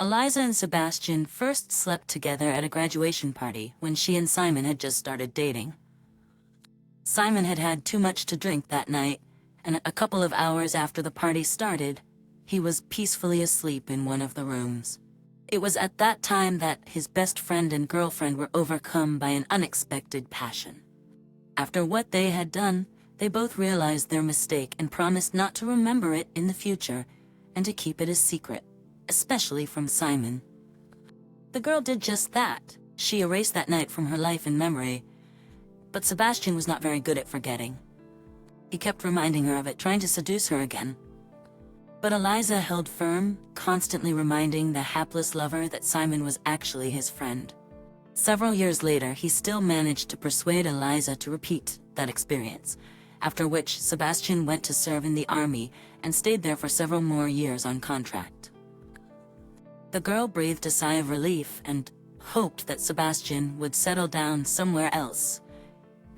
Eliza and Sebastian first slept together at a graduation party when she and Simon had just started dating. Simon had had too much to drink that night, and a couple of hours after the party started, he was peacefully asleep in one of the rooms. It was at that time that his best friend and girlfriend were overcome by an unexpected passion. After what they had done, they both realized their mistake and promised not to remember it in the future and to keep it a secret, especially from Simon. The girl did just that. She erased that night from her life and memory, but Sebastian was not very good at forgetting. He kept reminding her of it, trying to seduce her again. But Eliza held firm, constantly reminding the hapless lover that Simon was actually his friend. Several years later, he still managed to persuade Eliza to repeat that experience, after which Sebastian went to serve in the army and stayed there for several more years on contract. The girl breathed a sigh of relief and hoped that Sebastian would settle down somewhere else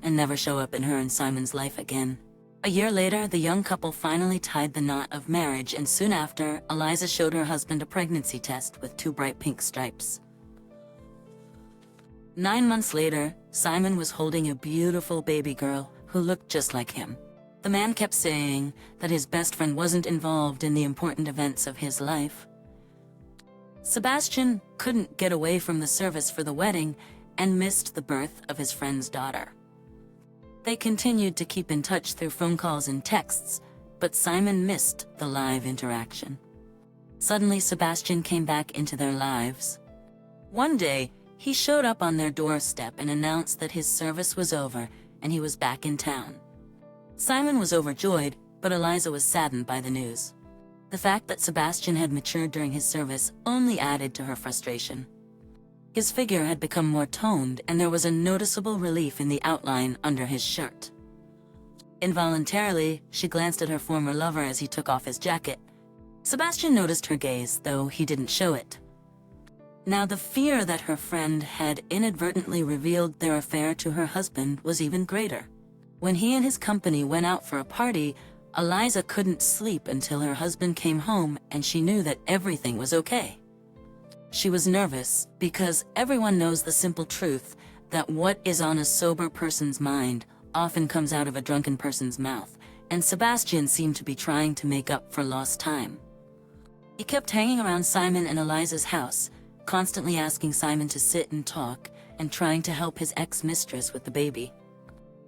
and never show up in her and Simon's life again. A year later, the young couple finally tied the knot of marriage, and soon after, Eliza showed her husband a pregnancy test with 2 bright pink stripes. 9 months later, Simon was holding a beautiful baby girl who looked just like him. The man kept saying that his best friend wasn't involved in the important events of his life. Sebastian couldn't get away from the service for the wedding and missed the birth of his friend's daughter. They continued to keep in touch through phone calls and texts, but Simon missed the live interaction. Suddenly, Sebastian came back into their lives. One day, he showed up on their doorstep and announced that his service was over and he was back in town. Simon was overjoyed, but Eliza was saddened by the news. The fact that Sebastian had matured during his service only added to her frustration. His figure had become more toned, and there was a noticeable relief in the outline under his shirt. Involuntarily, she glanced at her former lover as he took off his jacket. Sebastian noticed her gaze, though he didn't show it. Now, the fear that her friend had inadvertently revealed their affair to her husband was even greater. When he and his company went out for a party, Eliza couldn't sleep until her husband came home and she knew that everything was okay. She was nervous because everyone knows the simple truth that what is on a sober person's mind often comes out of a drunken person's mouth, and Sebastian seemed to be trying to make up for lost time. He kept hanging around Simon and Eliza's house, constantly asking Simon to sit and talk and trying to help his ex-mistress with the baby.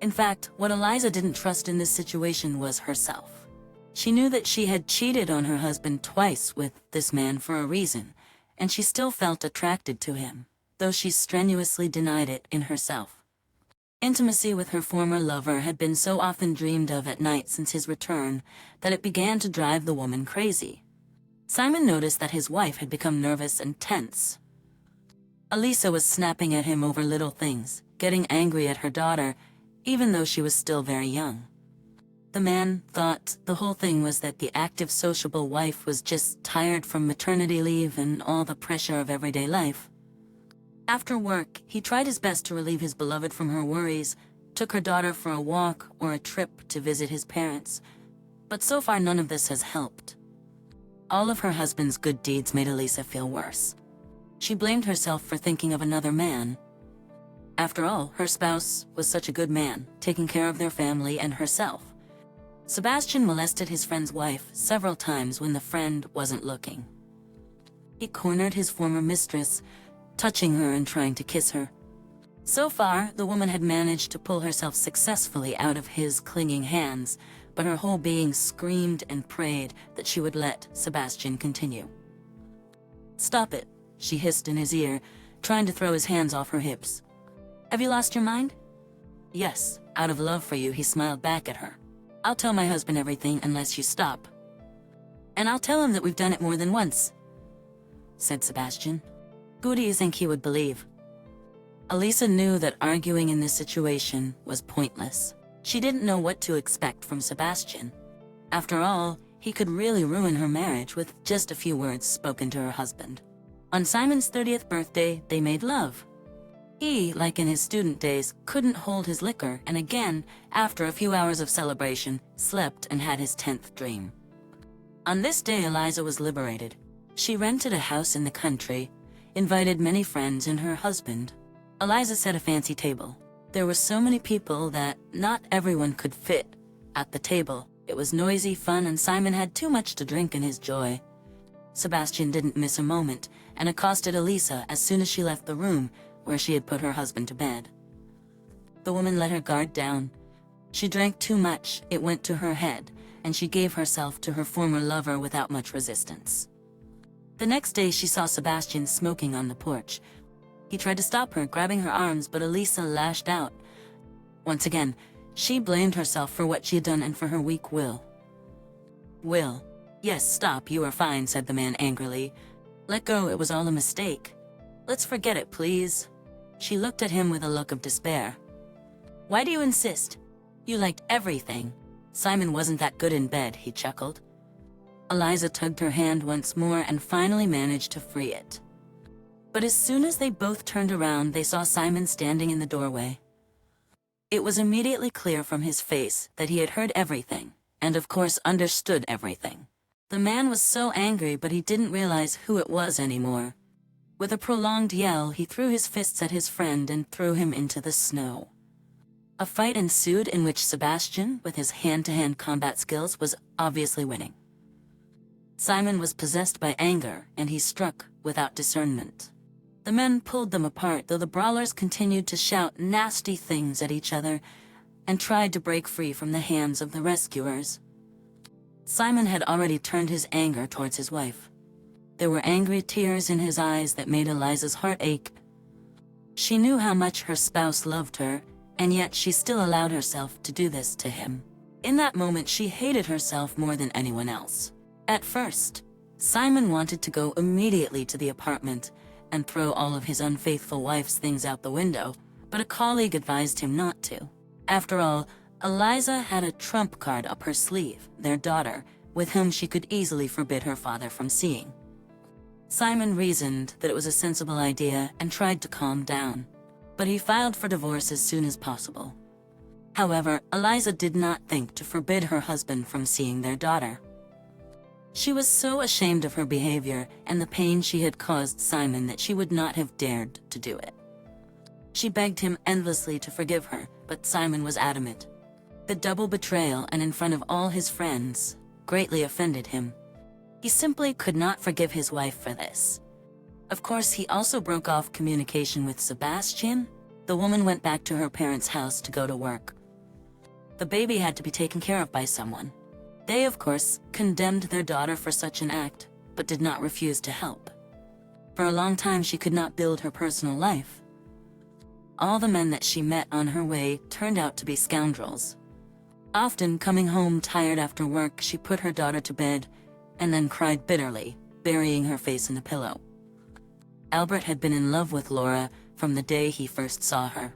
In fact, what Eliza didn't trust in this situation was herself. She knew that she had cheated on her husband twice with this man for a reason, and she still felt attracted to him, though she strenuously denied it in herself. Intimacy with her former lover had been so often dreamed of at night since his return that it began to drive the woman crazy. Simon noticed that his wife had become nervous and tense. Elisa was snapping at him over little things, getting angry at her daughter, even though she was still very young. The man thought the whole thing was that the active, sociable wife was just tired from maternity leave and all the pressure of everyday life. After work, he tried his best to relieve his beloved from her worries, took her daughter for a walk or a trip to visit his parents, but so far none of this has helped. All of her husband's good deeds made Elisa feel worse. She blamed herself for thinking of another man. After all, her spouse was such a good man, taking care of their family and herself. Sebastian molested his friend's wife several times when the friend wasn't looking. He cornered his former mistress, touching her and trying to kiss her. So far, the woman had managed to pull herself successfully out of his clinging hands, but her whole being screamed and prayed that she would let Sebastian continue. "Stop it," she hissed in his ear, trying to throw his hands off her hips. "Have you lost your mind?" "Yes, out of love for you," he smiled back at her. "I'll tell my husband everything unless you stop. And I'll tell him that we've done it more than once," said Sebastian. "Who do you think he would believe?" Elisa knew that arguing in this situation was pointless. She didn't know what to expect from Sebastian. After all, he could really ruin her marriage with just a few words spoken to her husband. On Simon's 30th birthday, they made love. He, like in his student days, couldn't hold his liquor, and again, after a few hours of celebration, slept and had his 10th dream. On this day, Eliza was liberated. She rented a house in the country, invited many friends and her husband. Eliza set a fancy table. There were so many people that not everyone could fit at the table. It was noisy, fun, and Simon had too much to drink in his joy. Sebastian didn't miss a moment and accosted Elisa as soon as she left the room where she had put her husband to bed. The woman let her guard down. She drank too much, it went to her head, and she gave herself to her former lover without much resistance. The next day she saw Sebastian smoking on the porch. He tried to stop her, grabbing her arms, but Elisa lashed out. Once again, she blamed herself for what she had done and for her weak will. "Will. Yes, stop, you are fine," said the man angrily. "Let go, it was all a mistake. Let's forget it, please." She looked at him with a look of despair. "Why do you insist? You liked everything. Simon wasn't that good in bed," he chuckled. Eliza tugged her hand once more and finally managed to free it. But as soon as they both turned around, they saw Simon standing in the doorway. It was immediately clear from his face that he had heard everything, and of course understood everything. The man was so angry, but he didn't realize who it was anymore. With a prolonged yell, he threw his fists at his friend and threw him into the snow. A fight ensued in which Sebastian, with his hand-to-hand combat skills, was obviously winning. Simon was possessed by anger, and he struck without discernment. The men pulled them apart, though the brawlers continued to shout nasty things at each other and tried to break free from the hands of the rescuers. Simon had already turned his anger towards his wife. There were angry tears in his eyes that made Eliza's heart ache. She knew how much her spouse loved her, and yet she still allowed herself to do this to him. In that moment, she hated herself more than anyone else. At first, Simon wanted to go immediately to the apartment and throw all of his unfaithful wife's things out the window, but a colleague advised him not to. After all, Eliza had a trump card up her sleeve, their daughter, with whom she could easily forbid her father from seeing. Simon reasoned that it was a sensible idea and tried to calm down, but he filed for divorce as soon as possible. However, Eliza did not think to forbid her husband from seeing their daughter. She was so ashamed of her behavior and the pain she had caused Simon that she would not have dared to do it. She begged him endlessly to forgive her, but Simon was adamant. The double betrayal, and in front of all his friends, greatly offended him. He simply could not forgive his wife for this. Of course, he also broke off communication with Sebastian. The woman went back to her parents' house to go to work. The baby had to be taken care of by someone. They, of course, condemned their daughter for such an act, but did not refuse to help. For a long time, she could not build her personal life. All the men that she met on her way turned out to be scoundrels. Often, coming home tired after work, she put her daughter to bed and then cried bitterly, burying her face in a pillow. Albert had been in love with Laura from the day he first saw her.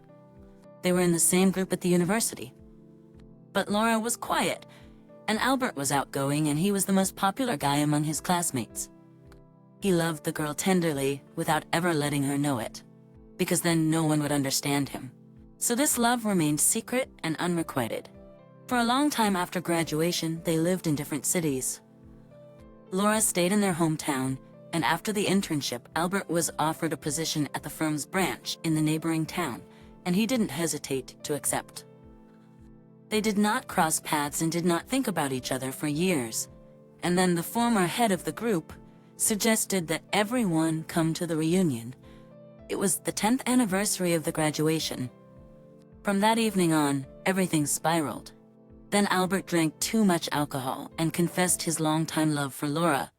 They were in the same group at the university. But Laura was quiet, and Albert was outgoing, and he was the most popular guy among his classmates. He loved the girl tenderly without ever letting her know it, because then no one would understand him. So this love remained secret and unrequited. For a long time after graduation, they lived in different cities. Laura stayed in their hometown, and after the internship, Albert was offered a position at the firm's branch in the neighboring town, and he didn't hesitate to accept. They did not cross paths and did not think about each other for years, and then the former head of the group suggested that everyone come to the reunion. It was the 10th anniversary of the graduation. From that evening on, everything spiraled. Then Albert drank too much alcohol and confessed his longtime love for Laura,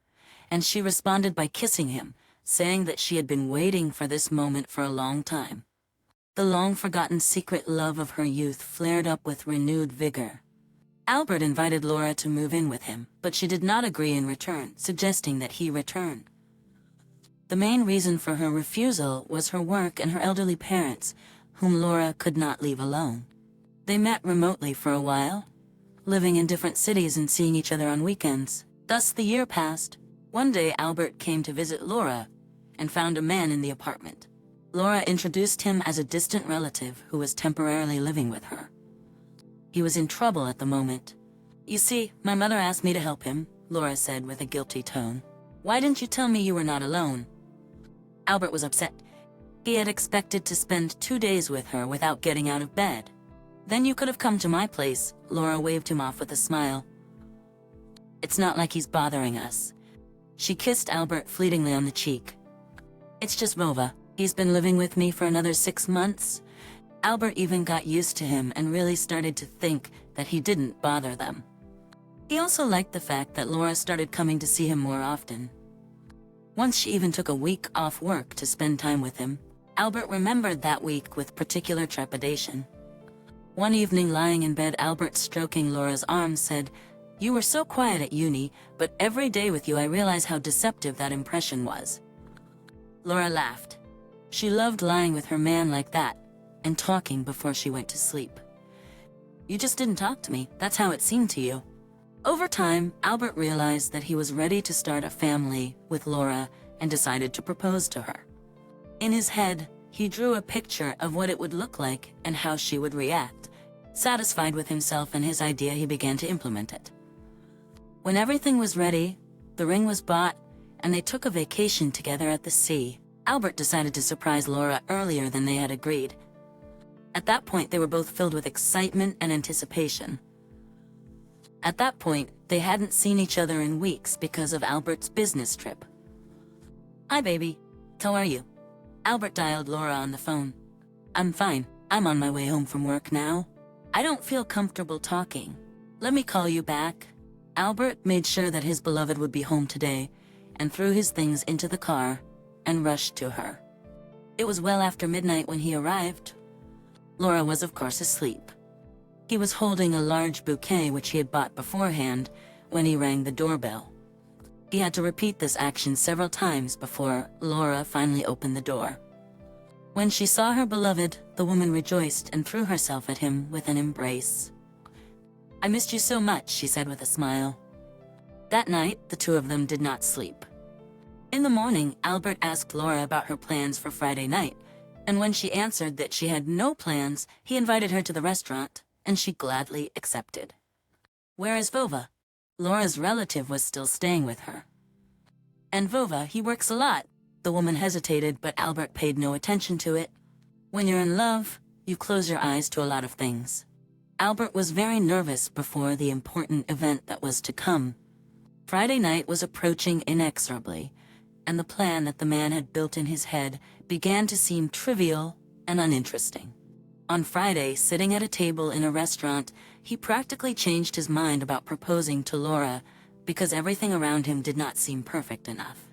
and she responded by kissing him, saying that she had been waiting for this moment for a long time. The long-forgotten secret love of her youth flared up with renewed vigor. Albert invited Laura to move in with him, but she did not agree in return, suggesting that he return. The main reason for her refusal was her work and her elderly parents, whom Laura could not leave alone. They met remotely for a while, living in different cities and seeing each other on weekends. Thus the year passed. One day Albert came to visit Laura and found a man in the apartment. Laura introduced him as a distant relative who was temporarily living with her. He was in trouble at the moment. "You see, my mother asked me to help him," Laura said with a guilty tone. Why didn't you tell me you were not alone? Albert was upset. He had expected to spend 2 days with her without getting out of bed. Then you could have come to my place, Laura waved him off with a smile. It's not like he's bothering us. She kissed Albert fleetingly on the cheek. It's just Vova. He's been living with me for another 6 months. Albert even got used to him and really started to think that he didn't bother them. He also liked the fact that Laura started coming to see him more often. Once she even took a week off work to spend time with him. Albert remembered that week with particular trepidation. One evening, lying in bed, Albert, stroking Laura's arm, said, "You were so quiet at uni, but every day with you I realize how deceptive that impression was." Laura laughed. She loved lying with her man like that, and talking before she went to sleep. "You just didn't talk to me, that's how it seemed to you." Over time, Albert realized that he was ready to start a family with Laura and decided to propose to her. In his head, he drew a picture of what it would look like and how she would react. Satisfied with himself and his idea, he began to implement it. When everything was ready, the ring was bought, and they took a vacation together at the sea. Albert decided to surprise Laura earlier than they had agreed. At that point, they were both filled with excitement and anticipation. At that point, they hadn't seen each other in weeks because of Albert's business trip. "Hi, baby. How are you?" Albert dialed Laura on the phone. "I'm fine. I'm on my way home from work now. I don't feel comfortable talking. Let me call you back." Albert made sure that his beloved would be home today and threw his things into the car and rushed to her. It was well after midnight when he arrived. Laura was, of course, asleep. He was holding a large bouquet which he had bought beforehand when he rang the doorbell. He had to repeat this action several times before Laura finally opened the door. When she saw her beloved, the woman rejoiced and threw herself at him with an embrace. "I missed you so much," she said with a smile. That night, the two of them did not sleep. In the morning, Albert asked Laura about her plans for Friday night, and when she answered that she had no plans, he invited her to the restaurant, and she gladly accepted. "Where is Vova?" Laura's relative was still staying with her. "And Vova, he works a lot." The woman hesitated, but Albert paid no attention to it. When you're in love, you close your eyes to a lot of things. Albert was very nervous before the important event that was to come. Friday night was approaching inexorably, and the plan that the man had built in his head began to seem trivial and uninteresting. On Friday, sitting at a table in a restaurant, he practically changed his mind about proposing to Laura because everything around him did not seem perfect enough.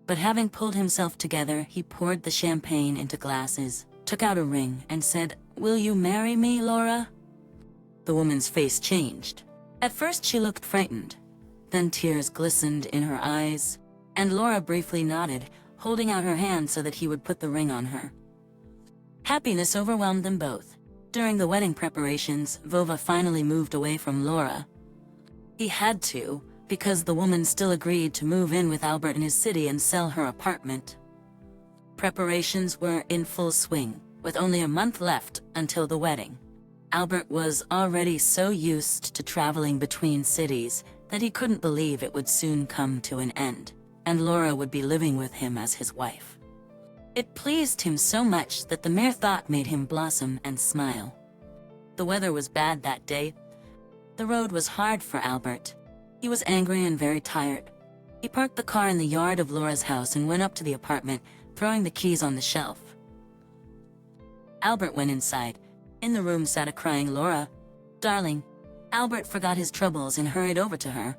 But having pulled himself together, he poured the champagne into glasses, took out a ring, and said, "Will you marry me, Laura?" The woman's face changed. At first she looked frightened. Then tears glistened in her eyes, and Laura briefly nodded, holding out her hand so that he would put the ring on her. Happiness overwhelmed them both. During the wedding preparations, Vova finally moved away from Laura. He had to, because the woman still agreed to move in with Albert in his city and sell her apartment. Preparations were in full swing, with only a month left until the wedding. Albert was already so used to traveling between cities that he couldn't believe it would soon come to an end, and Laura would be living with him as his wife. It pleased him so much that the mere thought made him blossom and smile. The weather was bad that day. The road was hard for Albert. He was angry and very tired. He parked the car in the yard of Laura's house and went up to the apartment, throwing the keys on the shelf. Albert went inside. In the room sat a crying Laura. "Darling." Albert forgot his troubles and hurried over to her.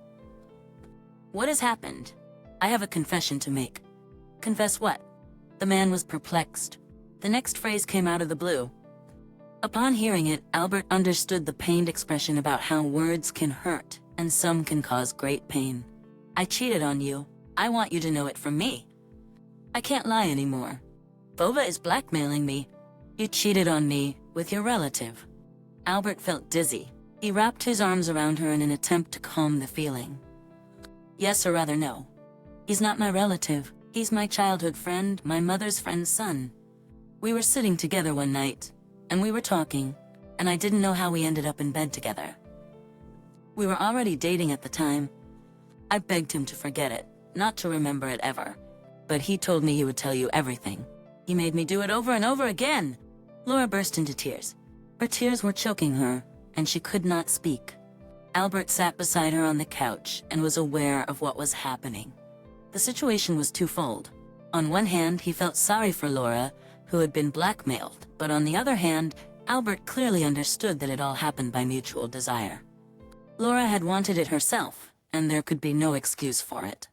"What has happened?" "I have a confession to make." "Confess what?" The man was perplexed. The next phrase came out of the blue. Upon hearing it, Albert understood the pained expression about how words can hurt, and some can cause great pain. "I cheated on you. I want you to know it from me. I can't lie anymore. Vova is blackmailing me. You cheated on me with your relative." Albert felt dizzy. He wrapped his arms around her in an attempt to calm the feeling. "Yes, or rather no. He's not my relative. He's my childhood friend, my mother's friend's son. We were sitting together one night, and we were talking, and I didn't know how we ended up in bed together. We were already dating at the time. I begged him to forget it. not to remember it ever. But he told me he would tell you everything. He made me do it over and over again." Laura burst into tears. Her tears were choking her, and she could not speak. Albert sat beside her on the couch and was aware of what was happening. The situation was twofold. On one hand, he felt sorry for Laura, who had been blackmailed, but on the other hand, Albert clearly understood that it all happened by mutual desire. Laura had wanted it herself, and there could be no excuse for it.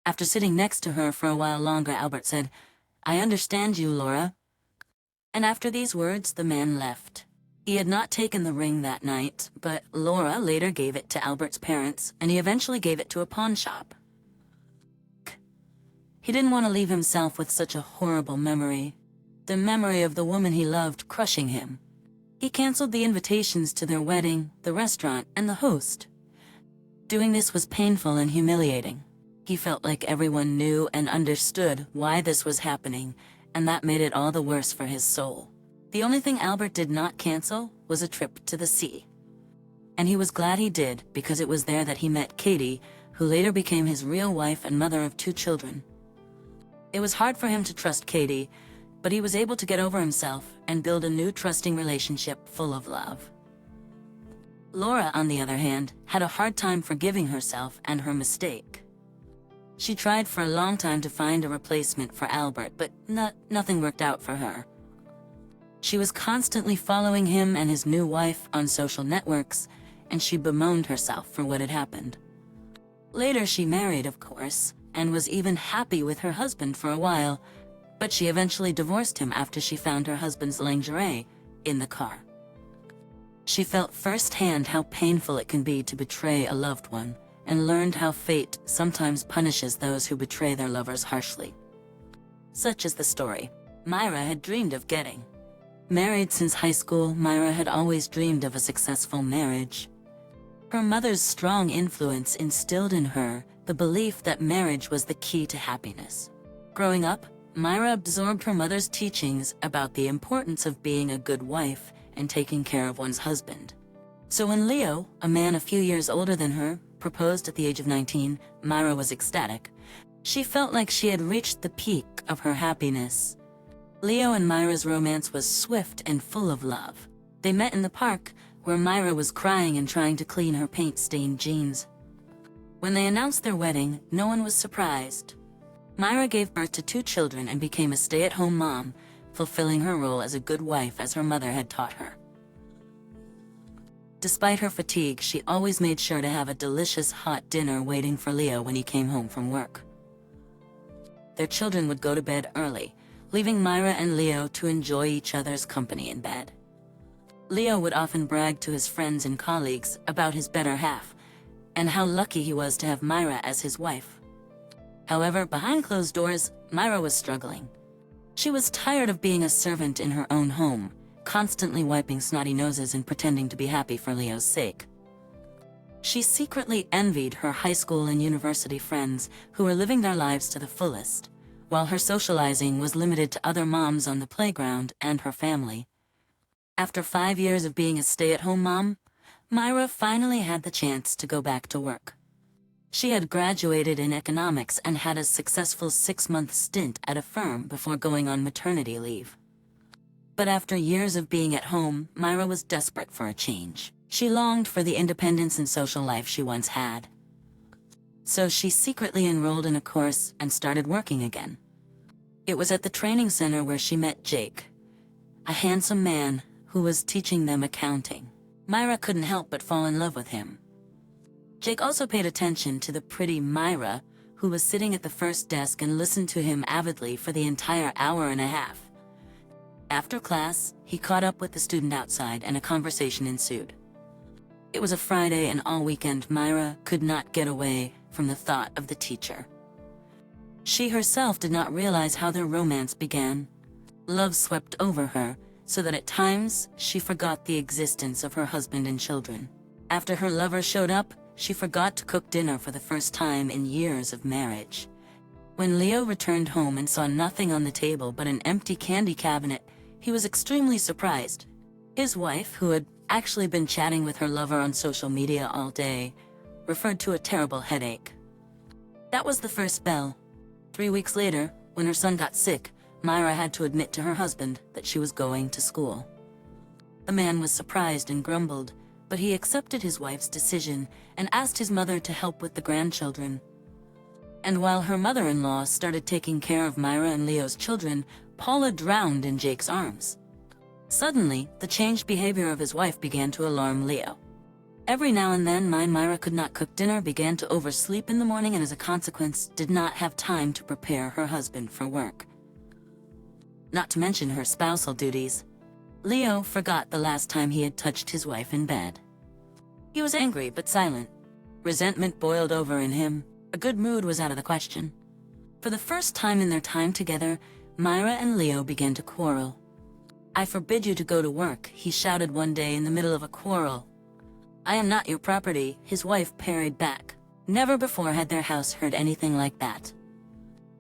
After sitting next to her for a while longer, Albert said, "I understand you, Laura." And after these words, the man left. He had not taken the ring that night, but Laura later gave it to Albert's parents, and he eventually gave it to a pawn shop. He didn't want to leave himself with such a horrible memory. The memory of the woman he loved crushing him. He canceled the invitations to their wedding, the restaurant, and the host. Doing this was painful and humiliating. He felt like everyone knew and understood why this was happening, and that made it all the worse for his soul. The only thing Albert did not cancel was a trip to the sea. And he was glad he did, because it was there that he met Katie, who later became his real wife and mother of 2 children. It was hard for him to trust Katie, but he was able to get over himself and build a new trusting relationship full of love. Laura, on the other hand, had a hard time forgiving herself and her mistake. She tried for a long time to find a replacement for Albert, but nothing worked out for her. She was constantly following him and his new wife on social networks, and she bemoaned herself for what had happened. Later she married, of course, and was even happy with her husband for a while, but she eventually divorced him after she found her husband's lingerie in the car. She felt firsthand how painful it can be to betray a loved one, and learned how fate sometimes punishes those who betray their lovers harshly. Such is the story Myra had dreamed of getting. Married since high school, Myra had always dreamed of a successful marriage. Her mother's strong influence instilled in her the belief that marriage was the key to happiness. Growing up, Myra absorbed her mother's teachings about the importance of being a good wife and taking care of one's husband. So when Leo, a man a few years older than her, proposed at the age of 19, Myra was ecstatic. She felt like she had reached the peak of her happiness. Leo and Myra's romance was swift and full of love. They met in the park, where Myra was crying and trying to clean her paint-stained jeans. When they announced their wedding, no one was surprised. Myra gave birth to 2 children and became a stay-at-home mom, fulfilling her role as a good wife as her mother had taught her. Despite her fatigue, she always made sure to have a delicious hot dinner waiting for Leo when he came home from work. Their children would go to bed early, leaving Myra and Leo to enjoy each other's company in bed. Leo would often brag to his friends and colleagues about his better half, and how lucky he was to have Myra as his wife. However, behind closed doors, Myra was struggling. She was tired of being a servant in her own home, constantly wiping snotty noses and pretending to be happy for Leo's sake. She secretly envied her high school and university friends who were living their lives to the fullest, while her socializing was limited to other moms on the playground and her family. After 5 years of being a stay-at-home mom, Myra finally had the chance to go back to work. She had graduated in economics and had a successful 6-month stint at a firm before going on maternity leave. But after years of being at home, Myra was desperate for a change. She longed for the independence and social life she once had. So she secretly enrolled in a course and started working again. It was at the training center where she met Jake, a handsome man who was teaching them accounting. Myra couldn't help but fall in love with him. Jake also paid attention to the pretty Myra, who was sitting at the first desk, and listened to him avidly for the entire hour and a half. After class, he caught up with the student outside and a conversation ensued. It was a Friday, and all weekend Myra could not get away from the thought of the teacher. She herself did not realize how their romance began. Love swept over her, so that at times she forgot the existence of her husband and children. After her lover showed up, she forgot to cook dinner for the first time in years of marriage. When Leo returned home and saw nothing on the table but an empty candy cabinet, he was extremely surprised. His wife, who had actually been chatting with her lover on social media all day, referred to a terrible headache. That was the first bell. 3 weeks later, when her son got sick, Myra had to admit to her husband that she was going to school. The man was surprised and grumbled, but he accepted his wife's decision and asked his mother to help with the grandchildren. And while her mother-in-law started taking care of Myra and Leo's children, Paula drowned in Jake's arms. Suddenly, the changed behavior of his wife began to alarm Leo. Every now and then, Myra could not cook dinner, began to oversleep in the morning, and as a consequence, did not have time to prepare her husband for work. Not to mention her spousal duties. Leo forgot the last time he had touched his wife in bed. He was angry but silent. Resentment boiled over in him. A good mood was out of the question. For the first time in their time together, Myra and Leo began to quarrel. "I forbid you to go to work," he shouted one day in the middle of a quarrel. "I am not your property," his wife parried back. Never before had their house heard anything like that.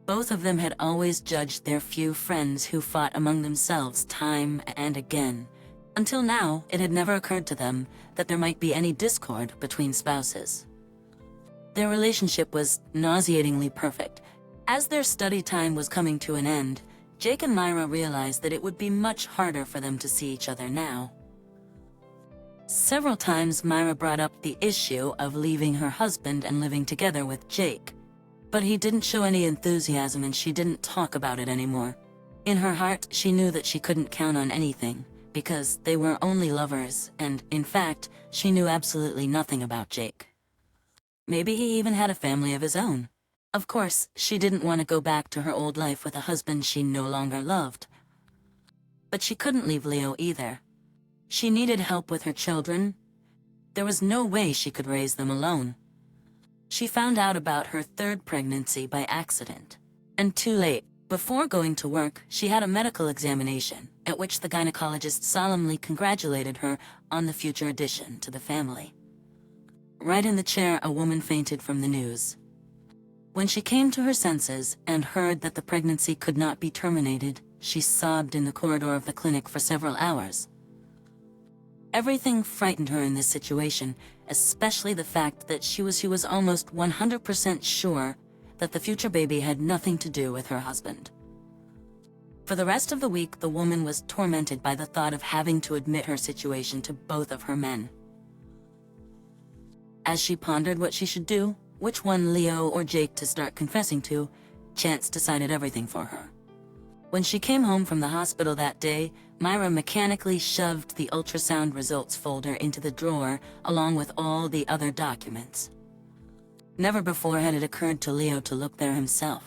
Both of them had always judged their few friends who fought among themselves time and again. Until now, it had never occurred to them that there might be any discord between spouses. Their relationship was nauseatingly perfect. As their study time was coming to an end, Jake and Myra realized that it would be much harder for them to see each other now. Several times Myra brought up the issue of leaving her husband and living together with Jake. But he didn't show any enthusiasm and she didn't talk about it anymore. In her heart, she knew that she couldn't count on anything, because they were only lovers, and, in fact, she knew absolutely nothing about Jake. Maybe he even had a family of his own. Of course, she didn't want to go back to her old life with a husband she no longer loved. But she couldn't leave Leo either. She needed help with her children. There was no way she could raise them alone. She found out about her third pregnancy by accident. And too late. Before going to work, she had a medical examination, at which the gynecologist solemnly congratulated her on the future addition to the family. Right in the chair, a woman fainted from the news. When she came to her senses and heard that the pregnancy could not be terminated, she sobbed in the corridor of the clinic for several hours. Everything frightened her in this situation, especially the fact that she was almost 100% sure that the future baby had nothing to do with her husband. For the rest of the week, the woman was tormented by the thought of having to admit her situation to both of her men. As she pondered what she should do, which one, Leo or Jake, to start confessing to, chance decided everything for her. When she came home from the hospital that day, Myra mechanically shoved the ultrasound results folder into the drawer along with all the other documents. Never before had it occurred to Leo to look there himself.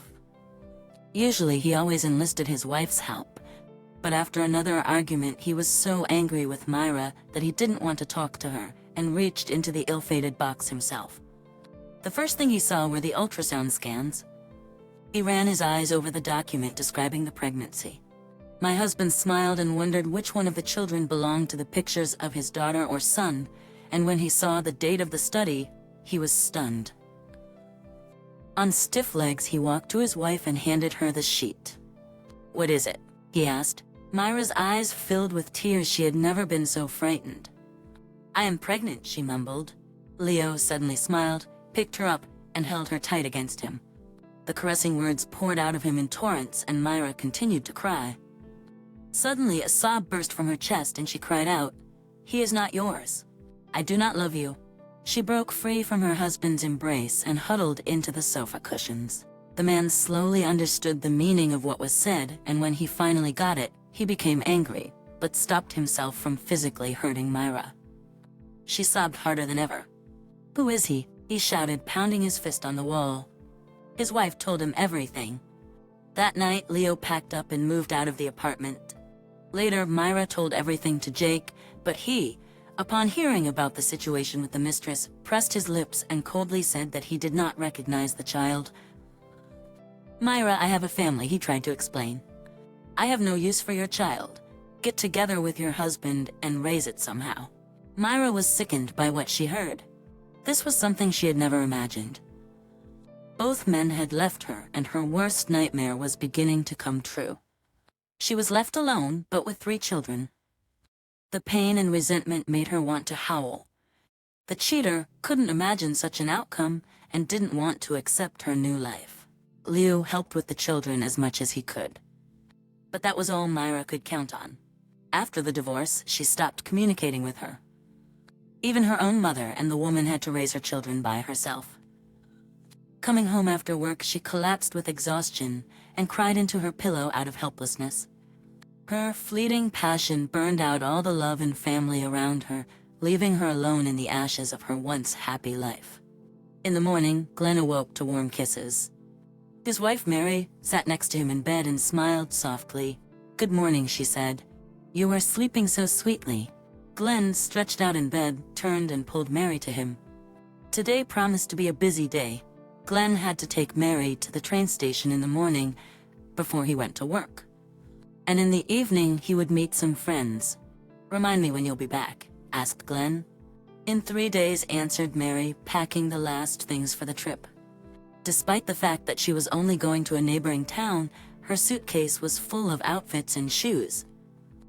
Usually he always enlisted his wife's help, but after another argument he was so angry with Myra that he didn't want to talk to her and reached into the ill-fated box himself. The first thing he saw were the ultrasound scans. He ran his eyes over the document describing the pregnancy. My husband smiled and wondered which one of the children belonged to the pictures of his daughter or son, and when he saw the date of the study, he was stunned. On stiff legs, he walked to his wife and handed her the sheet. "What is it?" he asked. Myra's eyes filled with tears. She had never been so frightened. "I am pregnant," she mumbled. Leo suddenly smiled, picked her up, and held her tight against him. The caressing words poured out of him in torrents, and Myra continued to cry. Suddenly, a sob burst from her chest, and she cried out, "He is not yours. I do not love you." She broke free from her husband's embrace and huddled into the sofa cushions. The man slowly understood the meaning of what was said, and when he finally got it, he became angry, but stopped himself from physically hurting Myra. She sobbed harder than ever. "Who is he?" he shouted, pounding his fist on the wall. His wife told him everything. That night, Leo packed up and moved out of the apartment. Later, Myra told everything to Jake, but he, upon hearing about the situation with the mistress, pressed his lips and coldly said that he did not recognize the child. "Myra, I have a family," he tried to explain. "I have no use for your child. Get together with your husband and raise it somehow." Myra was sickened by what she heard. This was something she had never imagined. Both men had left her, and her worst nightmare was beginning to come true. She was left alone, but with 3 children. The pain and resentment made her want to howl. The cheater couldn't imagine such an outcome, and didn't want to accept her new life. Liu helped with the children as much as he could. But that was all Myra could count on. After the divorce, she stopped communicating with her. Even her own mother and the woman had to raise her children by herself. Coming home after work, she collapsed with exhaustion and cried into her pillow out of helplessness. Her fleeting passion burned out all the love and family around her, leaving her alone in the ashes of her once happy life. In the morning, Glenn awoke to warm kisses. His wife Mary sat next to him in bed and smiled softly. "Good morning," she said. "You are sleeping so sweetly." Glenn, stretched out in bed, turned and pulled Mary to him. Today promised to be a busy day. Glenn had to take Mary to the train station in the morning before he went to work. And in the evening, he would meet some friends. "Remind me when you'll be back," asked Glenn. "In 3 days," answered Mary, packing the last things for the trip. Despite the fact that she was only going to a neighboring town, her suitcase was full of outfits and shoes.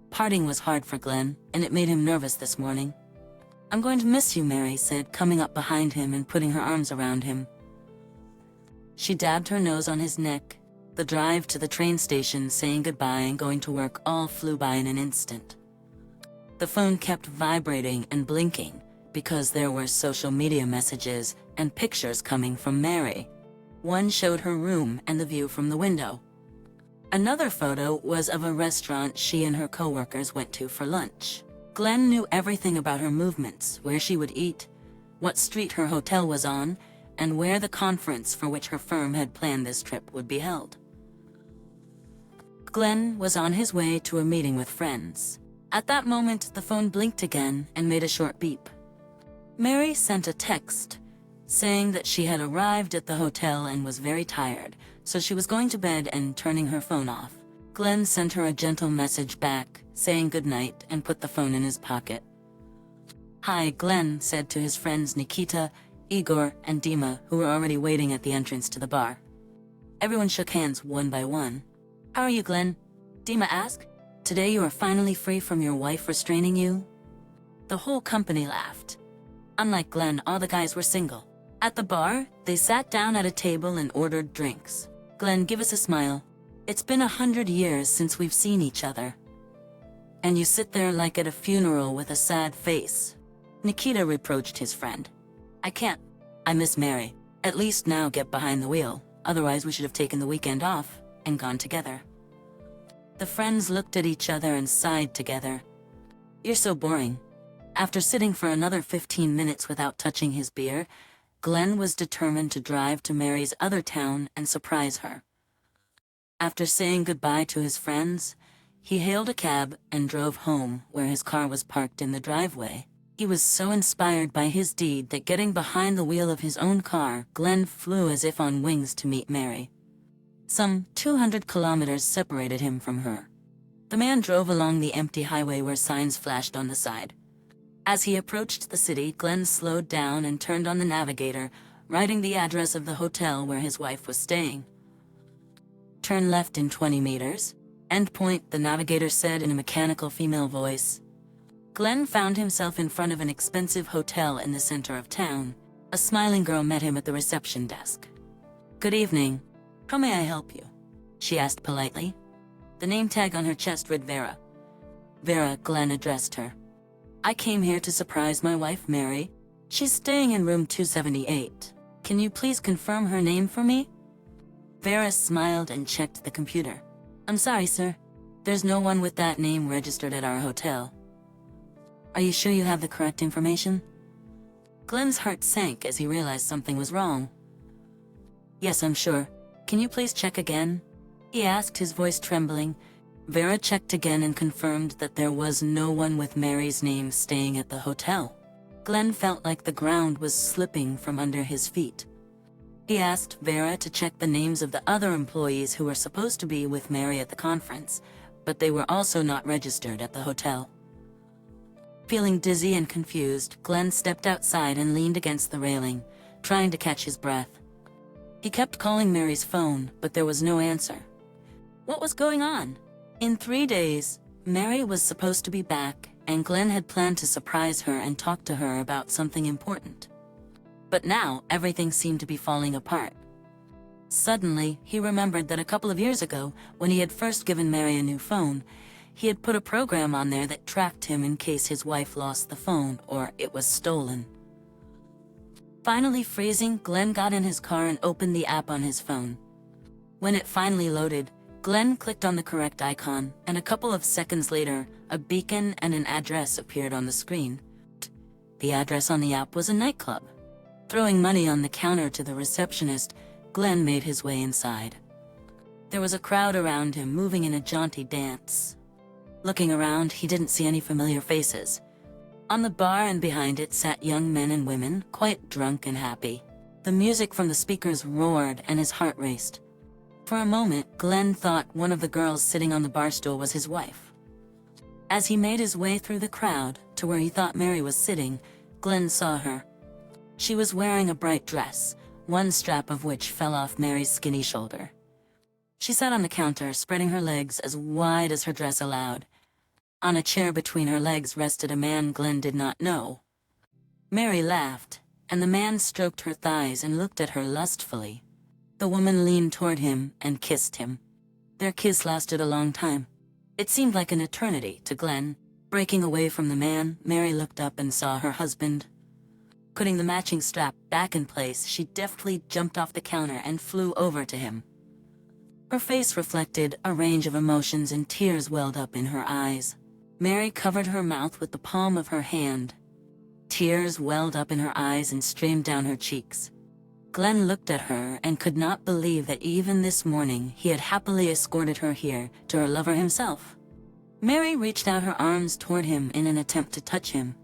Parting was hard for Glenn, and it made him nervous this morning. "I'm going to miss you," Mary said, coming up behind him and putting her arms around him. She dabbed her nose on his neck. The drive to the train station, saying goodbye and going to work all flew by in an instant. The phone kept vibrating and blinking because there were social media messages and pictures coming from Mary. One showed her room and the view from the window. Another photo was of a restaurant she and her coworkers went to for lunch. Glenn knew everything about her movements, where she would eat, what street her hotel was on, and where the conference for which her firm had planned this trip would be held. Glenn was on his way to a meeting with friends. At that moment, the phone blinked again and made a short beep. Mary sent a text saying that she had arrived at the hotel and was very tired, so she was going to bed and turning her phone off. Glenn sent her a gentle message back, saying goodnight, and put the phone in his pocket. "Hi," Glenn said to his friends Nikita, Igor, and Dima, who were already waiting at the entrance to the bar. Everyone shook hands one by one. "How are you, Glenn?" Dima asked. "Today you are finally free from your wife restraining you?" The whole company laughed. Unlike Glenn, all the guys were single. At the bar, they sat down at a table and ordered drinks. "Glenn, give us a smile. It's been 100 years since we've seen each other." "And you sit there like at a funeral with a sad face," Nikita reproached his friend. "I can't. I miss Mary. At least now get behind the wheel. Otherwise we should have taken the weekend off and gone together." The friends looked at each other and sighed together. "You're so boring." After sitting for another 15 minutes without touching his beer, Glenn was determined to drive to Mary's other town and surprise her. After saying goodbye to his friends, he hailed a cab and drove home, where his car was parked in the driveway. He was so inspired by his deed that getting behind the wheel of his own car, Glenn flew as if on wings to meet Mary. Some 200 kilometers separated him from her. The man drove along the empty highway where signs flashed on the side. As he approached the city, Glenn slowed down and turned on the navigator, writing the address of the hotel where his wife was staying. "Turn left in 20 meters. Endpoint," the navigator said in a mechanical female voice. Glenn found himself in front of an expensive hotel in the center of town. A smiling girl met him at the reception desk. "Good evening. How may I help you?" she asked politely. The name tag on her chest read Vera. "Vera," Glenn addressed her. "I came here to surprise my wife, Mary. She's staying in room 278. Can you please confirm her name for me?" Vera smiled and checked the computer. "I'm sorry, sir. There's no one with that name registered at our hotel." "Are you sure you have the correct information?" Glenn's heart sank as he realized something was wrong. "Yes, I'm sure. Can you please check again?" he asked, his voice trembling. Vera checked again and confirmed that there was no one with Mary's name staying at the hotel. Glenn felt like the ground was slipping from under his feet. He asked Vera to check the names of the other employees who were supposed to be with Mary at the conference, but they were also not registered at the hotel. Feeling dizzy and confused, Glenn stepped outside and leaned against the railing, trying to catch his breath. He kept calling Mary's phone, but there was no answer. What was going on? In 3 days, Mary was supposed to be back, and Glenn had planned to surprise her and talk to her about something important. But now, everything seemed to be falling apart. Suddenly, he remembered that a couple of years ago, when he had first given Mary a new phone, he had put a program on there that tracked him in case his wife lost the phone or it was stolen. Finally freezing, Glenn got in his car and opened the app on his phone. When it finally loaded, Glenn clicked on the correct icon, and a couple of seconds later, a beacon and an address appeared on the screen. The address on the app was a nightclub. Throwing money on the counter to the receptionist, Glenn made his way inside. There was a crowd around him, moving in a jaunty dance. Looking around, he didn't see any familiar faces. On the bar and behind it sat young men and women, quite drunk and happy. The music from the speakers roared and his heart raced. For a moment, Glenn thought one of the girls sitting on the bar stool was his wife. As he made his way through the crowd to where he thought Mary was sitting, Glenn saw her. She was wearing a bright dress, one strap of which fell off Mary's skinny shoulder. She sat on the counter, spreading her legs as wide as her dress allowed. On a chair between her legs rested a man Glenn did not know. Mary laughed, and the man stroked her thighs and looked at her lustfully. The woman leaned toward him and kissed him. Their kiss lasted a long time. It seemed like an eternity to Glenn. Breaking away from the man, Mary looked up and saw her husband. Putting the matching strap back in place, she deftly jumped off the counter and flew over to him. Her face reflected a range of emotions and tears welled up in her eyes. Mary covered her mouth with the palm of her hand. Tears welled up in her eyes and streamed down her cheeks. Glenn looked at her and could not believe that even this morning he had happily escorted her here to her lover himself. Mary reached out her arms toward him in an attempt to touch him.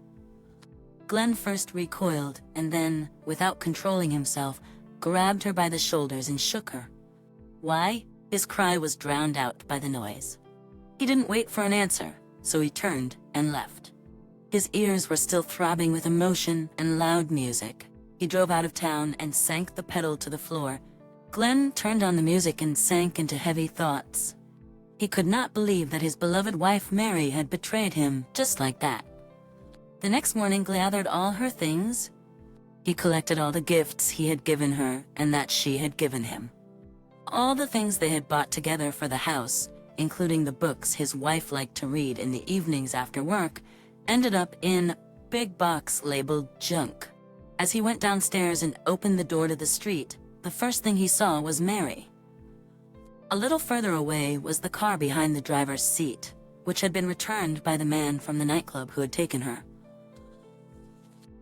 Glenn first recoiled and then, without controlling himself, grabbed her by the shoulders and shook her. Why? His cry was drowned out by the noise. He didn't wait for an answer, so he turned and left. His ears were still throbbing with emotion and loud music. He drove out of town and sank the pedal to the floor. Glenn turned on the music and sank into heavy thoughts. He could not believe that his beloved wife Mary had betrayed him just like that. The next morning, Glenn gathered all her things. He collected all the gifts he had given her and that she had given him. All the things they had bought together for the house, including the books his wife liked to read in the evenings after work, ended up in a big box labeled junk. As he went downstairs and opened the door to the street, the first thing he saw was Mary. A little further away was the car behind the driver's seat, which had been returned by the man from the nightclub who had taken her,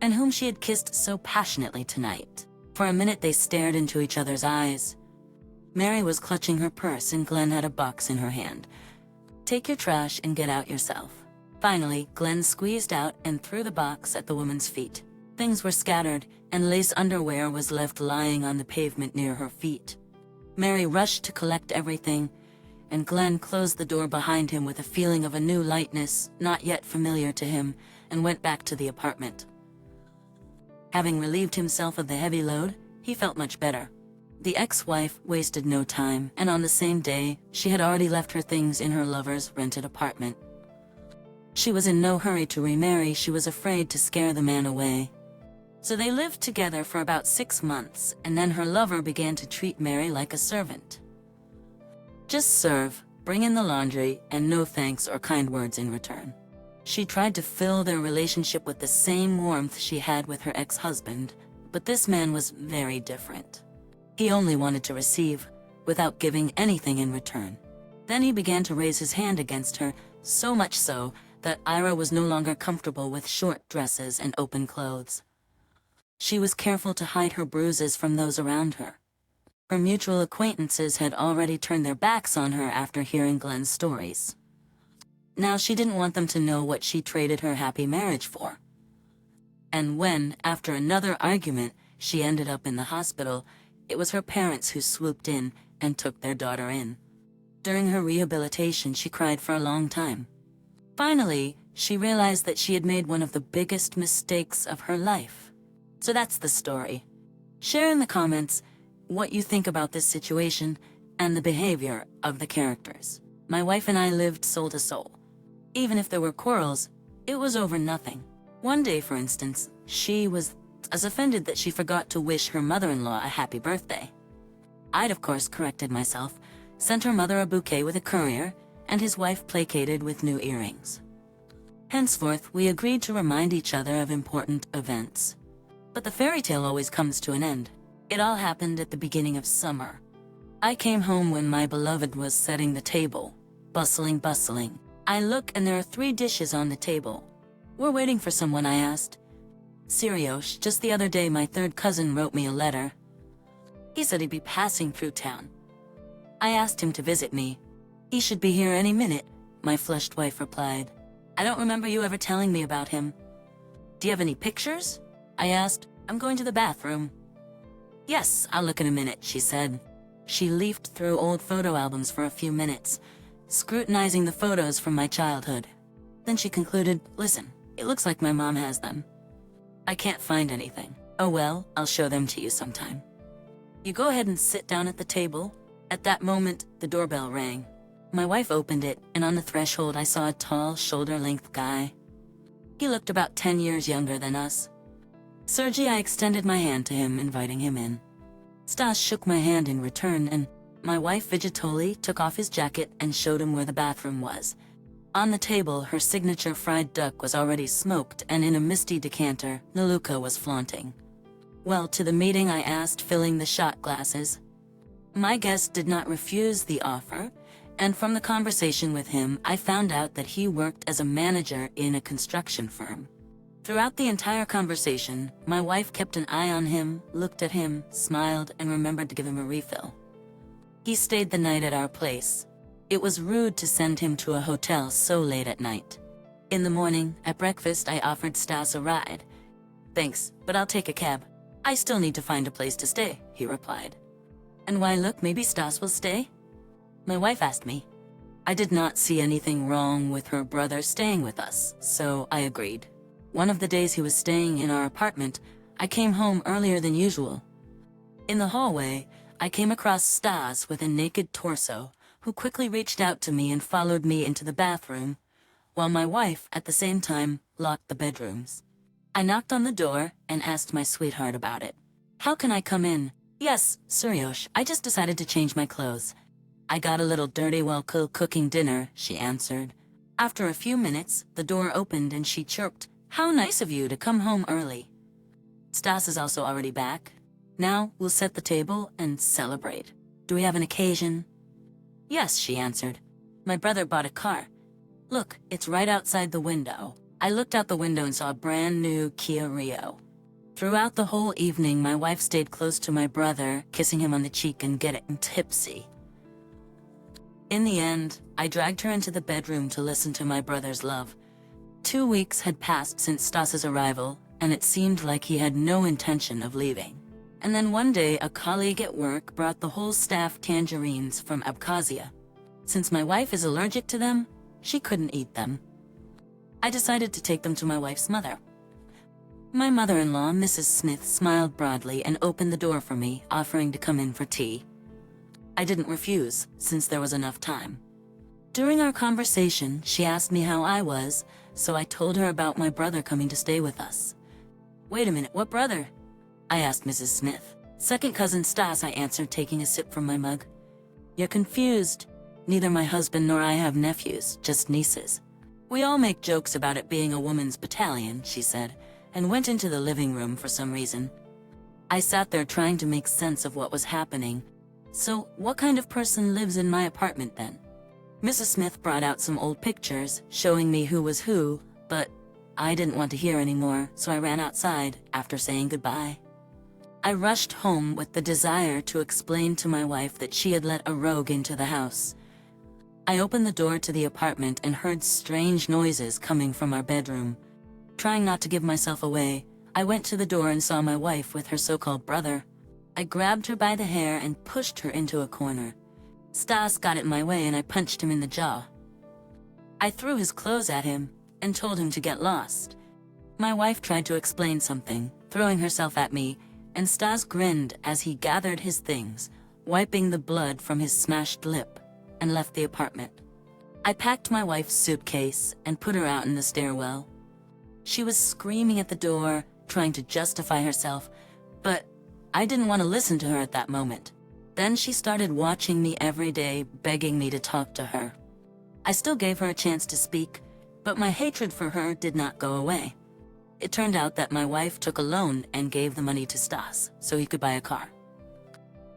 and whom she had kissed so passionately tonight. For a minute they stared into each other's eyes. Mary was clutching her purse and Glenn had a box in her hand. "Take your trash and get out yourself." Finally, Glenn squeezed out and threw the box at the woman's feet. Things were scattered, and lace underwear was left lying on the pavement near her feet. Mary rushed to collect everything, and Glenn closed the door behind him with a feeling of a new lightness not yet familiar to him, and went back to the apartment. Having relieved himself of the heavy load, he felt much better. The ex-wife wasted no time, and on the same day, she had already left her things in her lover's rented apartment. She was in no hurry to remarry. She was afraid to scare the man away. So they lived together for about 6 months, and then her lover began to treat Mary like a servant. Just serve, bring in the laundry, and no thanks or kind words in return. She tried to fill their relationship with the same warmth she had with her ex-husband, but this man was very different. He only wanted to receive, without giving anything in return. Then he began to raise his hand against her, so much so that Ira was no longer comfortable with short dresses and open clothes. She was careful to hide her bruises from those around her. Her mutual acquaintances had already turned their backs on her after hearing Glenn's stories. Now she didn't want them to know what she traded her happy marriage for. And when, after another argument, she ended up in the hospital, it was her parents who swooped in and took their daughter in. During her rehabilitation, she cried for a long time. Finally, she realized that she had made one of the biggest mistakes of her life. So that's the story. Share in the comments what you think about this situation and the behavior of the characters. My wife and I lived soul to soul. Even if there were quarrels, it was over nothing. One day, for instance, she was as offended that she forgot to wish her mother-in-law a happy birthday. I'd of course corrected myself, sent her mother a bouquet with a courier, and his wife placated with new earrings. Henceforth, we agreed to remind each other of important events. But the fairy tale always comes to an end. It all happened at the beginning of summer. I came home when my beloved was setting the table. Bustling. I look and there are 3 dishes on the table. "We're waiting for someone," I asked. "Siriosh, just the other day my 3rd cousin wrote me a letter. He said he'd be passing through town. I asked him to visit me. He should be here any minute," my flushed wife replied. "I don't remember you ever telling me about him." "Do you have any pictures?" I asked. "I'm going to the bathroom." "Yes, I'll look in a minute," she said. She leafed through old photo albums for a few minutes, scrutinizing the photos from my childhood. Then she concluded, "Listen, it looks like my mom has them. I can't find anything. Oh well, I'll show them to you sometime. You go ahead and sit down at the table." At that moment, the doorbell rang. My wife opened it, and on the threshold I saw a tall, shoulder-length guy. He looked about 10 years younger than us. "Sergey," I extended my hand to him, inviting him in. Stas shook my hand in return, and my wife Vigitoli took off his jacket and showed him where the bathroom was. On the table, her signature fried duck was already smoked, and in a misty decanter, Naluka was flaunting. "Well, to the meeting?" I asked, filling the shot glasses. My guest did not refuse the offer, and from the conversation with him, I found out that he worked as a manager in a construction firm. Throughout the entire conversation, my wife kept an eye on him, looked at him, smiled, and remembered to give him a refill. He stayed the night at our place. It was rude to send him to a hotel so late at night. In the morning, at breakfast, I offered Stas a ride. "Thanks, but I'll take a cab. I still need to find a place to stay," he replied. "And why, look, maybe Stas will stay?" my wife asked me. I did not see anything wrong with her brother staying with us, so I agreed. One of the days he was staying in our apartment, I came home earlier than usual. In the hallway, I came across Stas with a naked torso, who quickly reached out to me and followed me into the bathroom, while my wife, at the same time, locked the bedrooms. I knocked on the door and asked my sweetheart about it. "How can I come in?" "Yes, Suryosh, I just decided to change my clothes. I got a little dirty while cooking dinner," she answered. After a few minutes, the door opened and she chirped, "How nice of you to come home early." Stas is also already back. "Now we'll set the table and celebrate. Do we have an occasion?" "Yes," she answered. "My brother bought a car. Look, it's right outside the window." I looked out the window and saw a brand new Kia Rio. Throughout the whole evening, my wife stayed close to my brother, kissing him on the cheek and getting tipsy. In the end, I dragged her into the bedroom to listen to my brother's love. 2 weeks had passed since Stas's arrival, and it seemed like he had no intention of leaving. And then one day, a colleague at work brought the whole staff tangerines from Abkhazia. Since my wife is allergic to them, she couldn't eat them. I decided to take them to my wife's mother. My mother-in-law, Mrs. Smith, smiled broadly and opened the door for me, offering to come in for tea. I didn't refuse, since there was enough time. During our conversation, she asked me how I was, so I told her about my brother coming to stay with us. "Wait a minute, what brother?" I asked Mrs. Smith. "Second cousin Stas," I answered, taking a sip from my mug. "You're confused. Neither my husband nor I have nephews, just nieces. We all make jokes about it being a woman's battalion," she said, and went into the living room for some reason. I sat there trying to make sense of what was happening. "So, what kind of person lives in my apartment then?" Mrs. Smith brought out some old pictures, showing me who was who, but I didn't want to hear anymore, so I ran outside after saying goodbye. I rushed home with the desire to explain to my wife that she had let a rogue into the house. I opened the door to the apartment and heard strange noises coming from our bedroom. Trying not to give myself away, I went to the door and saw my wife with her so-called brother. I grabbed her by the hair and pushed her into a corner. Stas got in my way and I punched him in the jaw. I threw his clothes at him and told him to get lost. My wife tried to explain something, throwing herself at me, and Stas grinned as he gathered his things, wiping the blood from his smashed lip, and left the apartment. I packed my wife's suitcase and put her out in the stairwell. She was screaming at the door, trying to justify herself, but I didn't want to listen to her at that moment. Then she started watching me every day, begging me to talk to her. I still gave her a chance to speak, but my hatred for her did not go away. It turned out that my wife took a loan and gave the money to Stas so he could buy a car.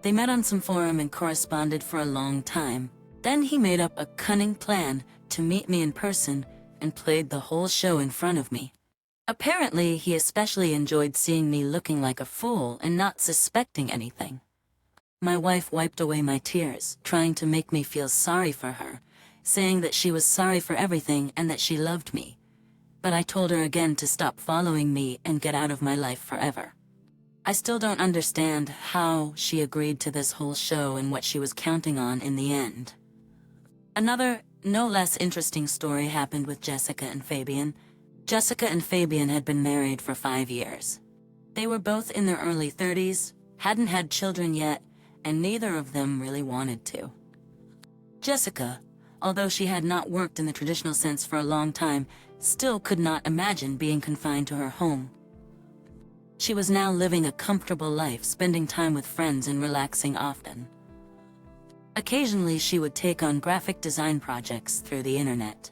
They met on some forum and corresponded for a long time. Then he made up a cunning plan to meet me in person and played the whole show in front of me. Apparently, he especially enjoyed seeing me looking like a fool and not suspecting anything. My wife wiped away my tears, trying to make me feel sorry for her, saying that she was sorry for everything and that she loved me. But I told her again to stop following me and get out of my life forever. I still don't understand how she agreed to this whole show and what she was counting on in the end. Another, no less interesting story happened with Jessica and Fabian. Jessica and Fabian had been married for 5 years. They were both in their early 30s, hadn't had children yet, and neither of them really wanted to. Jessica, although she had not worked in the traditional sense for a long time, still could not imagine being confined to her home. She was now living a comfortable life, spending time with friends and relaxing often. Occasionally, she would take on graphic design projects through the internet.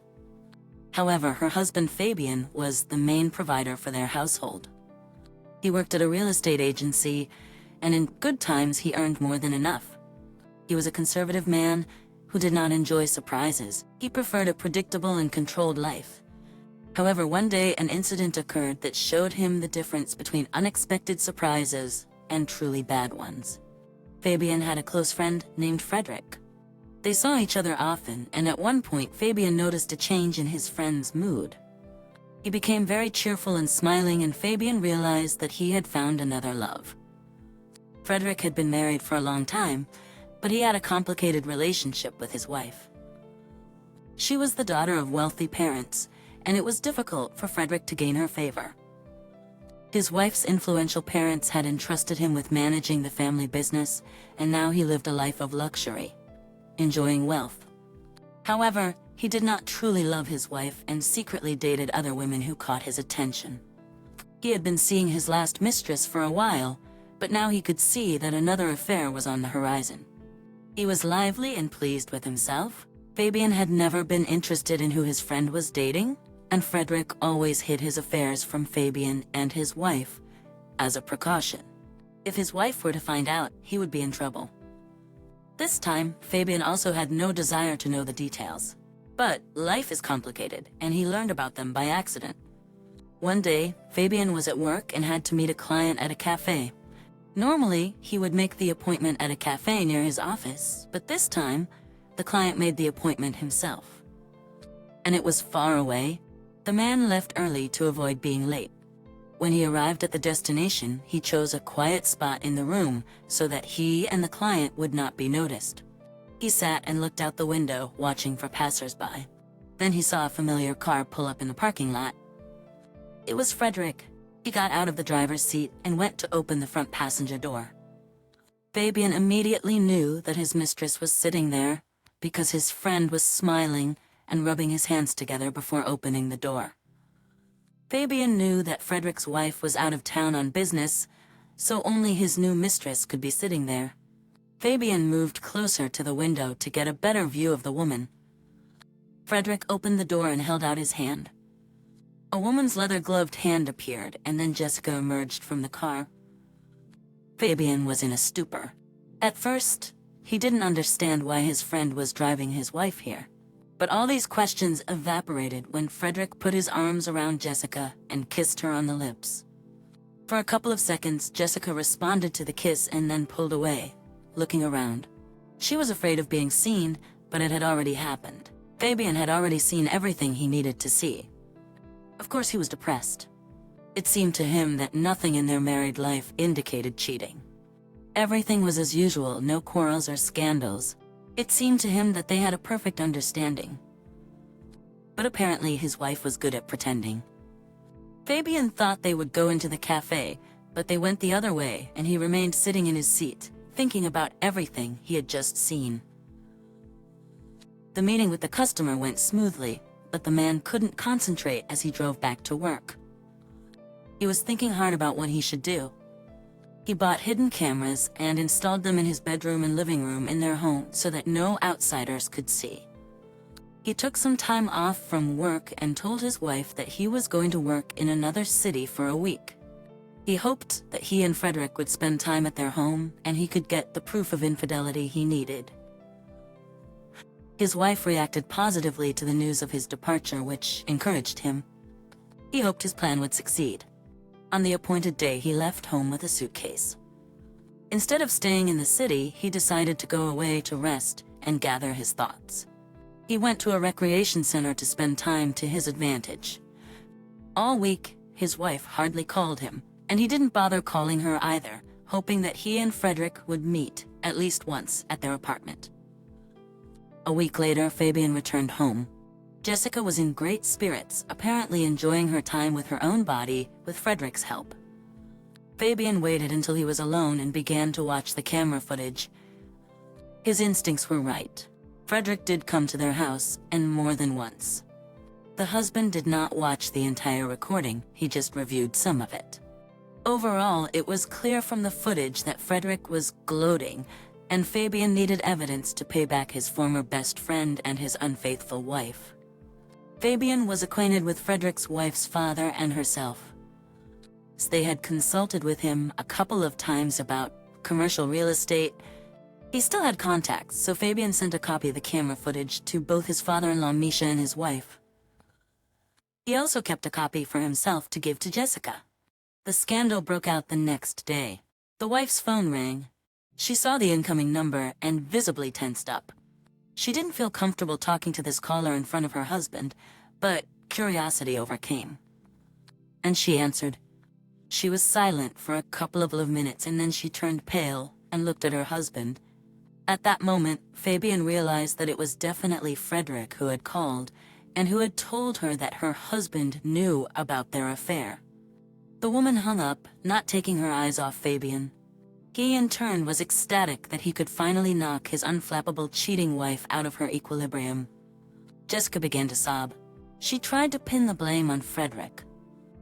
However, her husband Fabian was the main provider for their household. He worked at a real estate agency, and in good times he earned more than enough. He was a conservative man who did not enjoy surprises. He preferred a predictable and controlled life. However, one day an incident occurred that showed him the difference between unexpected surprises and truly bad ones. Fabian had a close friend named Frederick. They saw each other often, and at one point Fabian noticed a change in his friend's mood. He became very cheerful and smiling, and Fabian realized that he had found another love. Frederick had been married for a long time, but he had a complicated relationship with his wife. She was the daughter of wealthy parents, and it was difficult for Frederick to gain her favor. His wife's influential parents had entrusted him with managing the family business, and now he lived a life of luxury, enjoying wealth. However, he did not truly love his wife and secretly dated other women who caught his attention. He had been seeing his last mistress for a while, but now he could see that another affair was on the horizon. He was lively and pleased with himself. Fabian had never been interested in who his friend was dating, and Frederick always hid his affairs from Fabian and his wife as a precaution. If his wife were to find out, he would be in trouble. This time, Fabian also had no desire to know the details. But life is complicated, and he learned about them by accident. One day, Fabian was at work and had to meet a client at a cafe. Normally, he would make the appointment at a cafe near his office, but this time, the client made the appointment himself. And it was far away. The man left early to avoid being late. When he arrived at the destination, he chose a quiet spot in the room so that he and the client would not be noticed. He sat and looked out the window, watching for passers-by. Then he saw a familiar car pull up in the parking lot. It was Frederick. He got out of the driver's seat and went to open the front passenger door. Fabian immediately knew that his mistress was sitting there because his friend was smiling and rubbing his hands together before opening the door. Fabian knew that Frederick's wife was out of town on business, so only his new mistress could be sitting there. Fabian moved closer to the window to get a better view of the woman. Frederick opened the door and held out his hand. A woman's leather-gloved hand appeared, and then Jessica emerged from the car. Fabian was in a stupor. At first, he didn't understand why his friend was driving his wife here. But all these questions evaporated when Frederick put his arms around Jessica and kissed her on the lips. For a couple of seconds, Jessica responded to the kiss and then pulled away, looking around. She was afraid of being seen, but it had already happened. Fabian had already seen everything he needed to see. Of course, he was depressed. It seemed to him that nothing in their married life indicated cheating. Everything was as usual, no quarrels or scandals. It seemed to him that they had a perfect understanding. But apparently his wife was good at pretending. Fabian thought they would go into the cafe, but they went the other way, and he remained sitting in his seat, thinking about everything he had just seen. The meeting with the customer went smoothly, but the man couldn't concentrate as he drove back to work. He was thinking hard about what he should do. He bought hidden cameras and installed them in his bedroom and living room in their home so that no outsiders could see. He took some time off from work and told his wife that he was going to work in another city for a week. He hoped that he and Frederick would spend time at their home and he could get the proof of infidelity he needed. His wife reacted positively to the news of his departure, which encouraged him. He hoped his plan would succeed. On the appointed day, he left home with a suitcase. Instead of staying in the city, he decided to go away to rest and gather his thoughts. He went to a recreation center to spend time to his advantage. All week, his wife hardly called him, and he didn't bother calling her either, hoping that he and Frederick would meet at least once at their apartment. A week later, Fabian returned home. Jessica was in great spirits, apparently enjoying her time with her own body with Frederick's help. Fabian waited until he was alone and began to watch the camera footage. His instincts were right. Frederick did come to their house, and more than once. The husband did not watch the entire recording, he just reviewed some of it. Overall, it was clear from the footage that Frederick was gloating, and Fabian needed evidence to pay back his former best friend and his unfaithful wife. Fabian was acquainted with Frederick's wife's father and herself. They had consulted with him a couple of times about commercial real estate. He still had contacts, so Fabian sent a copy of the camera footage to both his father-in-law Misha and his wife. He also kept a copy for himself to give to Jessica. The scandal broke out the next day. The wife's phone rang. She saw the incoming number and visibly tensed up. She didn't feel comfortable talking to this caller in front of her husband, but curiosity overcame. And she answered. She was silent for a couple of minutes, and then she turned pale and looked at her husband. At that moment, Fabian realized that it was definitely Frederick who had called, and who had told her that her husband knew about their affair. The woman hung up, not taking her eyes off Fabian. He, in turn, was ecstatic that he could finally knock his unflappable cheating wife out of her equilibrium. Jessica began to sob. She tried to pin the blame on Frederick.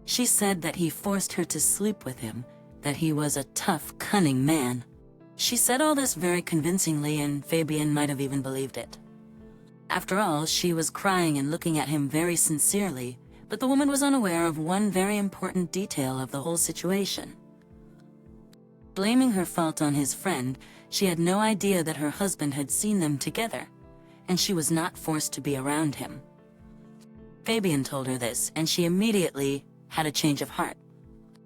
She said that he forced her to sleep with him, that he was a tough, cunning man. She said all this very convincingly, and Fabian might have even believed it. After all, she was crying and looking at him very sincerely, but the woman was unaware of one very important detail of the whole situation. Blaming her fault on his friend, she had no idea that her husband had seen them together, and she was not forced to be around him. Fabian told her this, and she immediately had a change of heart.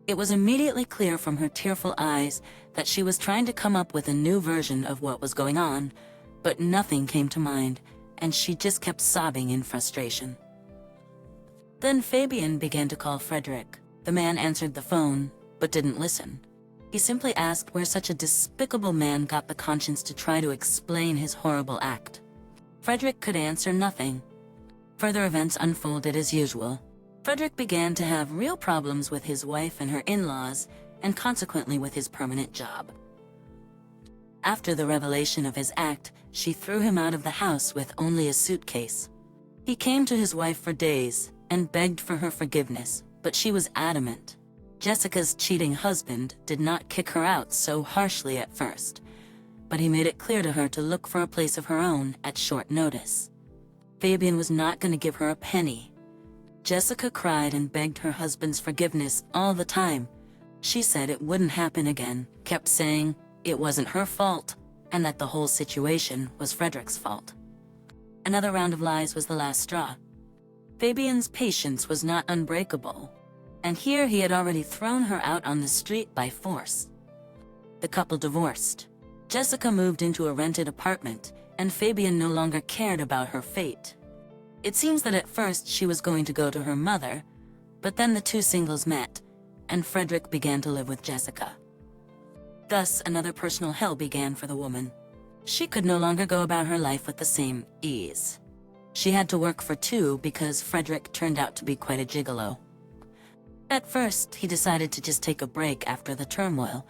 It was immediately clear from her tearful eyes that she was trying to come up with a new version of what was going on, but nothing came to mind, and she just kept sobbing in frustration. Then Fabian began to call Frederick. The man answered the phone, but didn't listen. He simply asked where such a despicable man got the conscience to try to explain his horrible act. Frederick could answer nothing. Further events unfolded as usual. Frederick began to have real problems with his wife and her in-laws, and consequently with his permanent job. After the revelation of his act, she threw him out of the house with only a suitcase. He came to his wife for days and begged for her forgiveness, but she was adamant. Jessica's cheating husband did not kick her out so harshly at first, but he made it clear to her to look for a place of her own at short notice. Fabian was not going to give her a penny. Jessica cried and begged her husband's forgiveness all the time. She said it wouldn't happen again, kept saying it wasn't her fault, and that the whole situation was Frederick's fault. Another round of lies was the last straw. Fabian's patience was not unbreakable, and here he had already thrown her out on the street by force. The couple divorced. Jessica moved into a rented apartment, and Fabian no longer cared about her fate. It seems that at first she was going to go to her mother, but then the two singles met, and Frederick began to live with Jessica. Thus, another personal hell began for the woman. She could no longer go about her life with the same ease. She had to work for two because Frederick turned out to be quite a gigolo. At first, he decided to just take a break after the turmoil,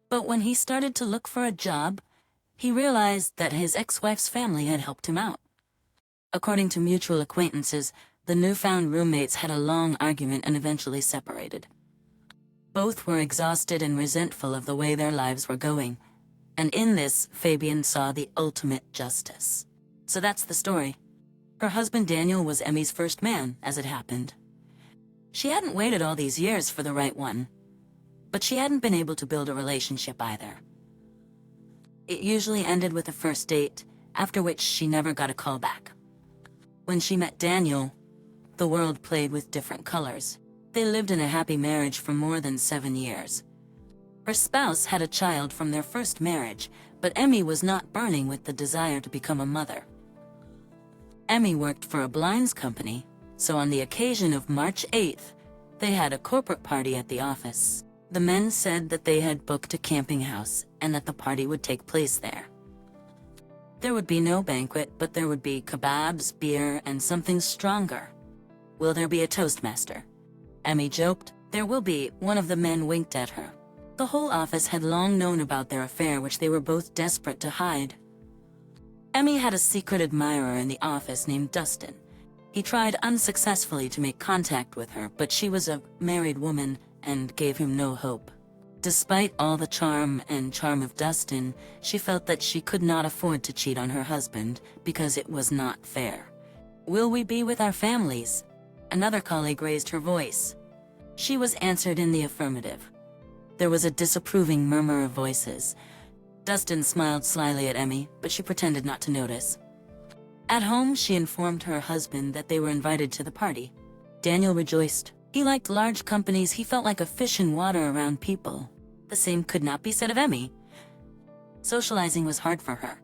but when he started to look for a job, he realized that his ex-wife's family had helped him out. According to mutual acquaintances, the newfound roommates had a long argument and eventually separated. Both were exhausted and resentful of the way their lives were going. And in this, Fabian saw the ultimate justice. So that's the story. Her husband Daniel was Emmy's first man, as it happened. She hadn't waited all these years for the right one, but she hadn't been able to build a relationship either. It usually ended with a first date, after which she never got a call back. When she met Daniel, the world played with different colors. They lived in a happy marriage for more than 7 years. Her spouse had a child from their first marriage, but Emmy was not burning with the desire to become a mother. Emmy worked for a blinds company, so on the occasion of March 8th, they had a corporate party at the office. The men said that they had booked a camping house and that the party would take place there. There would be no banquet, but there would be kebabs, beer, and something stronger. Will there be a toastmaster? Emmy joked. There will be, one of the men winked at her. The whole office had long known about their affair, which they were both desperate to hide. Emmy had a secret admirer in the office named Dustin. He tried unsuccessfully to make contact with her, but she was a married woman and gave him no hope. Despite all the charm of Dustin, she felt that she could not afford to cheat on her husband because it was not fair. Will we be with our families? Another colleague raised her voice. She was answered in the affirmative. There was a disapproving murmur of voices. Dustin smiled slyly at Emmy, but she pretended not to notice. At home, she informed her husband that they were invited to the party. Daniel rejoiced. He liked large companies. He felt like a fish in water around people. The same could not be said of Emmy. Socializing was hard for her.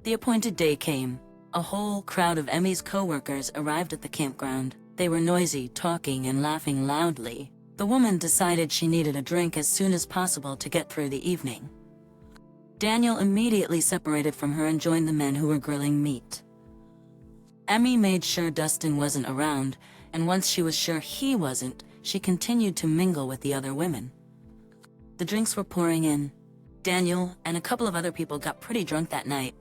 The appointed day came. A whole crowd of Emmy's co-workers arrived at the campground. They were noisy, talking and laughing loudly. The woman decided she needed a drink as soon as possible to get through the evening. Daniel immediately separated from her and joined the men who were grilling meat. Emmy made sure Dustin wasn't around, and once she was sure he wasn't, she continued to mingle with the other women. The drinks were pouring in. Daniel and a couple of other people got pretty drunk that night.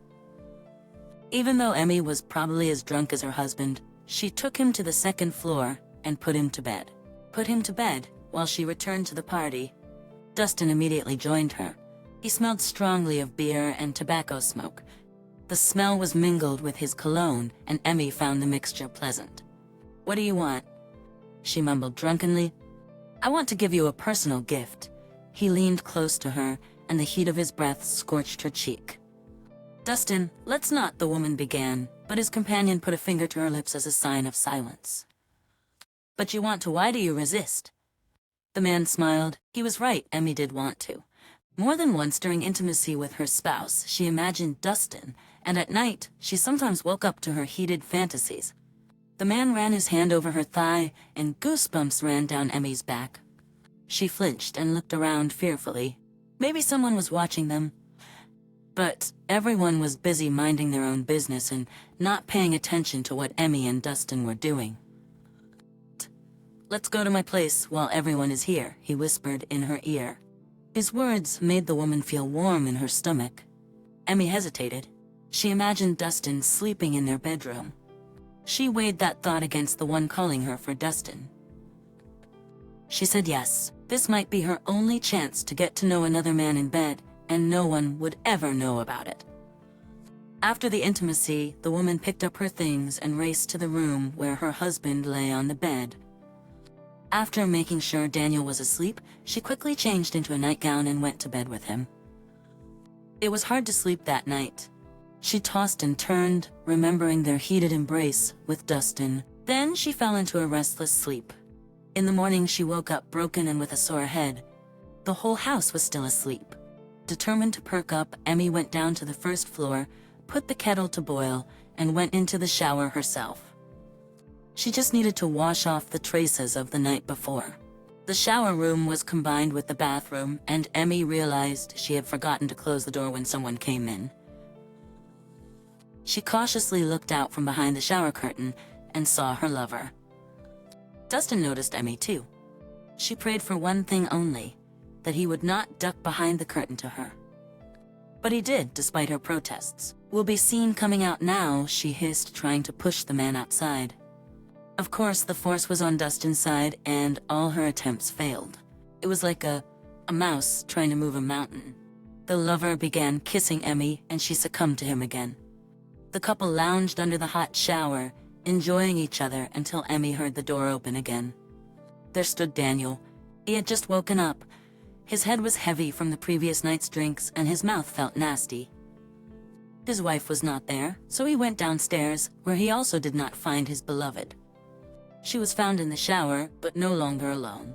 Even though Emmy was probably as drunk as her husband, she took him to the second floor and put him to bed. While she returned to the party. Dustin immediately joined her. He smelled strongly of beer and tobacco smoke. The smell was mingled with his cologne, and Emmy found the mixture pleasant. "What do you want?" she mumbled drunkenly. "I want to give you a personal gift." He leaned close to her, and the heat of his breath scorched her cheek. "Dustin, let's not," the woman began, but his companion put a finger to her lips as a sign of silence. "But you want to, why do you resist?" The man smiled. He was right, Emmy did want to. More than once during intimacy with her spouse, she imagined Dustin, and at night, she sometimes woke up to her heated fantasies. The man ran his hand over her thigh, and goosebumps ran down Emmy's back. She flinched and looked around fearfully. Maybe someone was watching them. But everyone was busy minding their own business and not paying attention to what Emmy and Dustin were doing. "Let's go to my place while everyone is here," he whispered in her ear. His words made the woman feel warm in her stomach. Emmy hesitated. She imagined Dustin sleeping in their bedroom. She weighed that thought against the one calling her for Dustin. She said yes. This might be her only chance to get to know another man in bed, and no one would ever know about it. After the intimacy, the woman picked up her things and raced to the room where her husband lay on the bed. After making sure Daniel was asleep, she quickly changed into a nightgown and went to bed with him. It was hard to sleep that night. She tossed and turned, remembering their heated embrace with Dustin. Then she fell into a restless sleep. In the morning, she woke up broken and with a sore head. The whole house was still asleep. Determined to perk up, Emmy went down to the first floor, put the kettle to boil, and went into the shower herself. She just needed to wash off the traces of the night before. The shower room was combined with the bathroom, and Emmy realized she had forgotten to close the door when someone came in. She cautiously looked out from behind the shower curtain and saw her lover. Dustin noticed Emmy too. She prayed for one thing only, that he would not duck behind the curtain to her. But he did, despite her protests. "We'll be seen coming out now," she hissed, trying to push the man outside. Of course, the force was on Dustin's side, and all her attempts failed. It was like a mouse trying to move a mountain. The lover began kissing Emmy, and she succumbed to him again. The couple lounged under the hot shower, enjoying each other until Emmy heard the door open again. There stood Daniel. He had just woken up. His head was heavy from the previous night's drinks, and his mouth felt nasty. His wife was not there, so he went downstairs, where he also did not find his beloved. She was found in the shower, but no longer alone.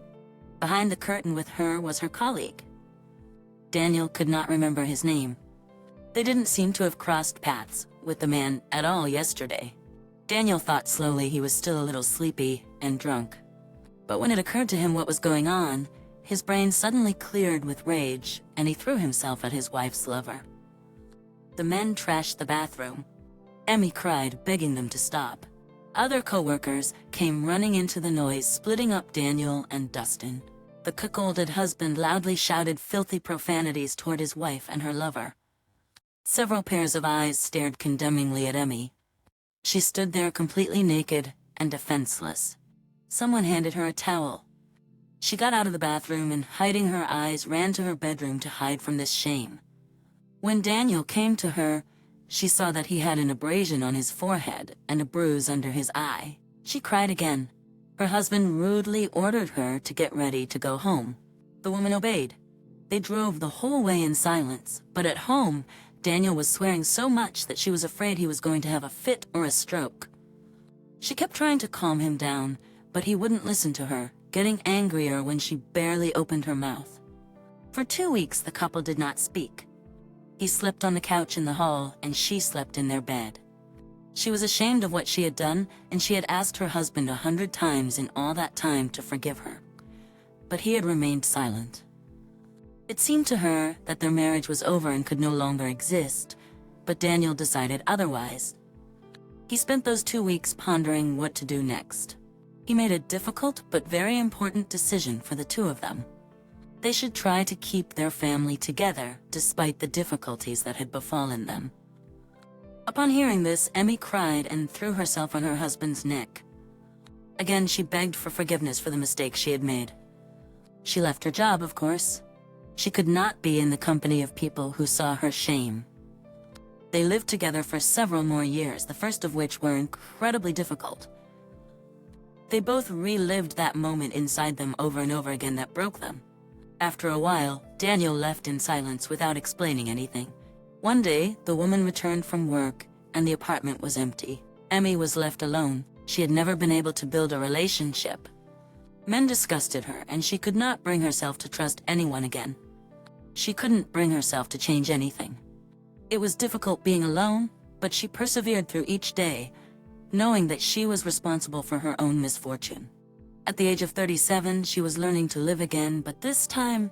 Behind the curtain with her was her colleague. Daniel could not remember his name. They didn't seem to have crossed paths with the man at all yesterday. Daniel thought slowly he was still a little sleepy and drunk. But when it occurred to him what was going on, his brain suddenly cleared with rage, and he threw himself at his wife's lover. The men trashed the bathroom. Emmy cried, begging them to stop. Other co-workers came running into the noise, splitting up Daniel and Dustin. The cuckolded husband loudly shouted filthy profanities toward his wife and her lover. Several pairs of eyes stared condemningly at Emmy. She stood there completely naked and defenseless. Someone handed her a towel. She got out of the bathroom and, hiding her eyes, ran to her bedroom to hide from this shame. When Daniel came to her, she saw that he had an abrasion on his forehead and a bruise under his eye. She cried again. Her husband rudely ordered her to get ready to go home. The woman obeyed. They drove the whole way in silence, but at home, Daniel was swearing so much that she was afraid he was going to have a fit or a stroke. She kept trying to calm him down, but he wouldn't listen to her, getting angrier when she barely opened her mouth. For 2 weeks, the couple did not speak. He slept on the couch in the hall, and she slept in their bed. She was ashamed of what she had done, and she had asked her husband 100 times in all that time to forgive her. But he had remained silent. It seemed to her that their marriage was over and could no longer exist, but Daniel decided otherwise. He spent those 2 weeks pondering what to do next. He made a difficult but very important decision for the two of them. They should try to keep their family together despite the difficulties that had befallen them. Upon hearing this, Emmy cried and threw herself on her husband's neck. Again, she begged for forgiveness for the mistake she had made. She left her job, of course. She could not be in the company of people who saw her shame. They lived together for several more years, the first of which were incredibly difficult. They both relived that moment inside them over and over again that broke them. After a while, Daniel left in silence without explaining anything. One day, the woman returned from work, and the apartment was empty. Emmy was left alone. She had never been able to build a relationship. Men disgusted her, and she could not bring herself to trust anyone again. She couldn't bring herself to change anything. It was difficult being alone, but she persevered through each day, knowing that she was responsible for her own misfortune. At the age of 37, she was learning to live again, but this time,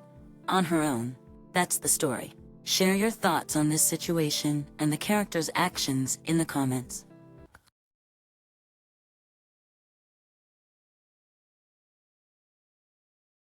on her own. That's the story. Share your thoughts on this situation and the characters' actions in the comments.